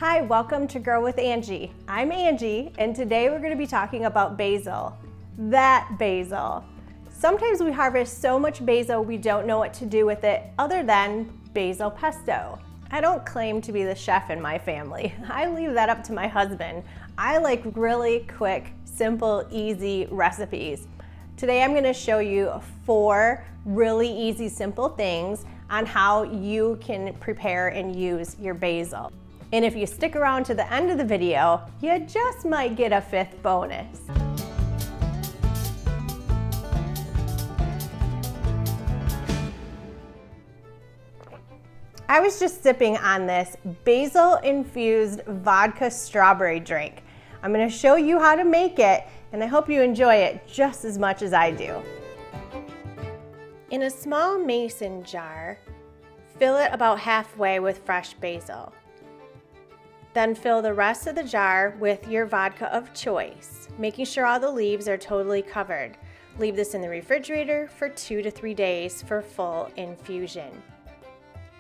Hi, welcome to Grow with Angie. I'm Angie, and today we're going to be talking about basil. That basil. Sometimes we harvest so much basil we don't know what to do with it other than basil pesto. I don't claim to be the chef in my family. I leave that up to my husband. I like really quick, simple, easy recipes. Today I'm going to show you 4 really easy, simple things on how you can prepare and use your basil. And if you stick around to the end of the video, you just might get a 5th bonus. I was just sipping on this Basil Infused Vodka Strawberry drink. I'm going to show you how to make it, and I hope you enjoy it just as much as I do. In a small mason jar, fill it about halfway with fresh basil. Then fill the rest of the jar with your vodka of choice, making sure all the leaves are totally covered. Leave this in the refrigerator for 2 to 3 days for full infusion.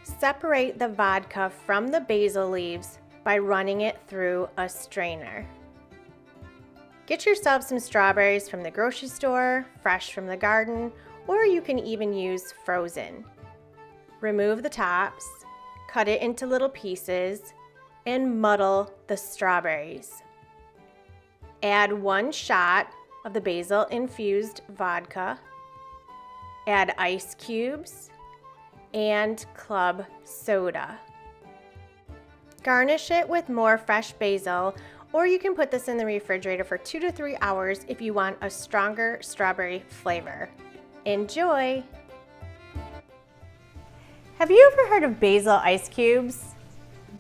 Separate the vodka from the basil leaves by running it through a strainer. Get yourself some strawberries from the grocery store, fresh from the garden, or you can even use frozen. Remove the tops, cut it into little pieces, and muddle the strawberries. Add 1 shot of the basil infused vodka. Add ice cubes and club soda. Garnish it with more fresh basil, or you can put this in the refrigerator for 2 to 3 hours if you want a stronger strawberry flavor. Enjoy! Have you ever heard of basil ice cubes?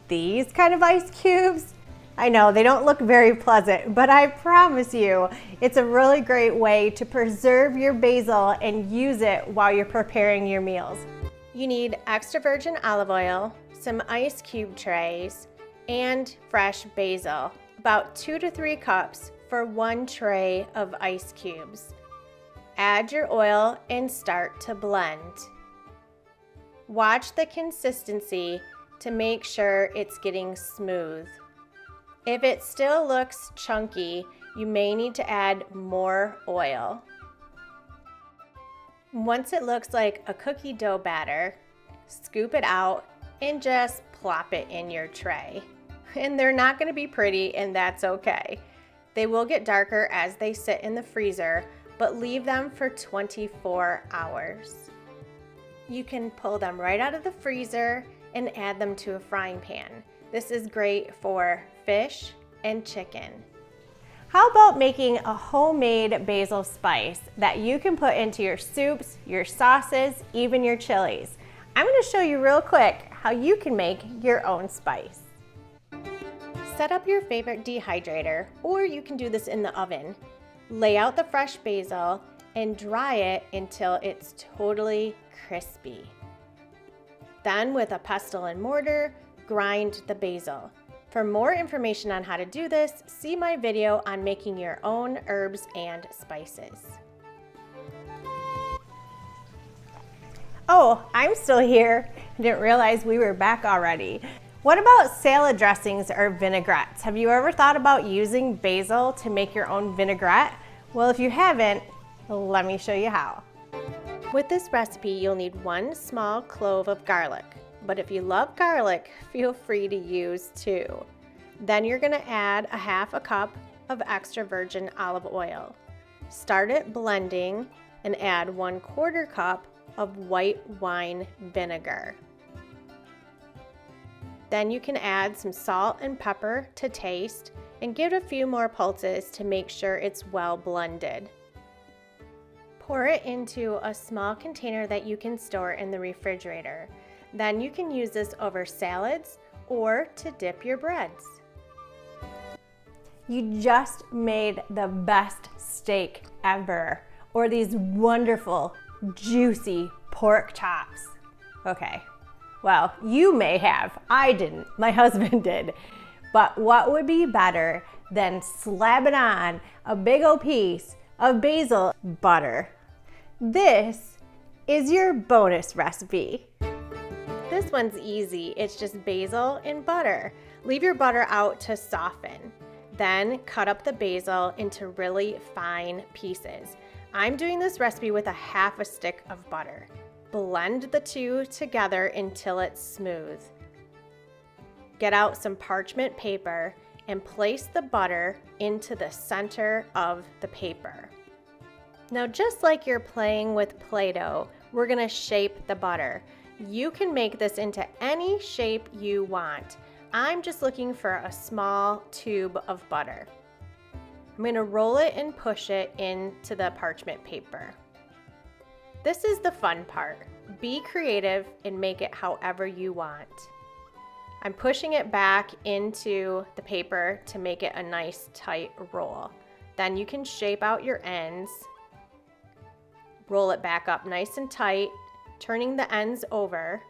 These kind of ice cubes? I know they don't look very pleasant, but I promise you, it's a really great way to preserve your basil and use it while you're preparing your meals. You need extra virgin olive oil, some ice cube trays, and fresh basil, about 2 to 3 cups for 1 tray of ice cubes. Add your oil and start to blend. Watch the consistency to make sure it's getting smooth. If it still looks chunky, you may need to add more oil. Once it looks like a cookie dough batter, scoop it out and just plop it in your tray. And they're not going to be pretty, and that's okay. They will get darker as they sit in the freezer, but leave them for 24 hours. You can pull them right out of the freezer and add them to a frying pan. This is great for fish and chicken. How about making a homemade basil spice that you can put into your soups, your sauces, even your chilies? I'm going to show you real quick how you can make your own spice. Set up your favorite dehydrator, or you can do this in the oven. Lay out the fresh basil and dry it until it's totally crispy. Then with a pestle and mortar, grind the basil. For more information on how to do this, see my video on making your own herbs and spices. Oh, I'm still here. I didn't realize we were back already. What about salad dressings or vinaigrettes? Have you ever thought about using basil to make your own vinaigrette? Well, if you haven't, let me show you how. With this recipe, you'll need 1 small clove of garlic, but if you love garlic, feel free to use 2. Then you're going to add a 1/2 cup of extra virgin olive oil. Start it blending and add 1/4 cup of white wine vinegar. Then you can add some salt and pepper to taste and give it a few more pulses to make sure it's well blended. Pour it into a small container that you can store in the refrigerator. Then you can use this over salads or to dip your breads. You just made the best steak ever, or these wonderful, juicy pork chops. Okay, well, you may have. I didn't. My husband did. But what would be better than slapping on a big old piece of basil butter? This is your bonus recipe. This This one's easy. It's just basil and butter. Leave your butter out to soften. Then cut up the basil into really fine pieces. I'm doing this recipe with a half a stick of butter. Blend the two together until it's smooth. Get out some parchment paper and place the butter into the center of the paper. Now, just like you're playing with Play-Doh, we're gonna shape the butter. You can make this into any shape you want. I'm just looking for a small tube of butter. I'm gonna roll it and push it into the parchment paper. This is the fun part. Be creative and make it however you want. I'm pushing it back into the paper to make it a nice tight roll. Then you can shape out your ends. Roll it back up nice and tight, turning the ends over,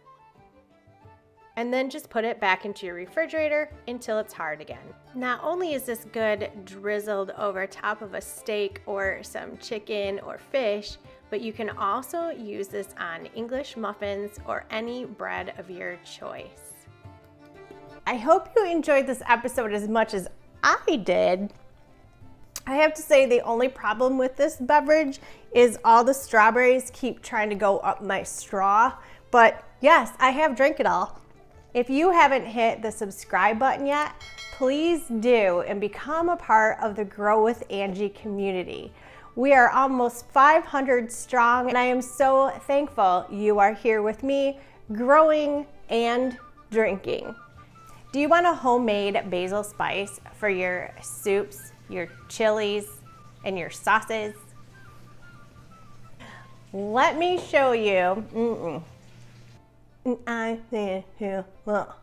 and then just put it back into your refrigerator until it's hard again. Not only is this good drizzled over top of a steak or some chicken or fish, but you can also use this on English muffins or any bread of your choice. I hope you enjoyed this episode as much as I did. I have to say the only problem with this beverage is all the strawberries keep trying to go up my straw. But yes, I have drank it all. If you haven't hit the subscribe button yet, please do and become a part of the Grow with Angie community. We are almost 500 strong and I am so thankful you are here with me, growing and drinking. Do you want a homemade basil spice for your soups, your chilies, and your sauces? Let me show you. I think you will.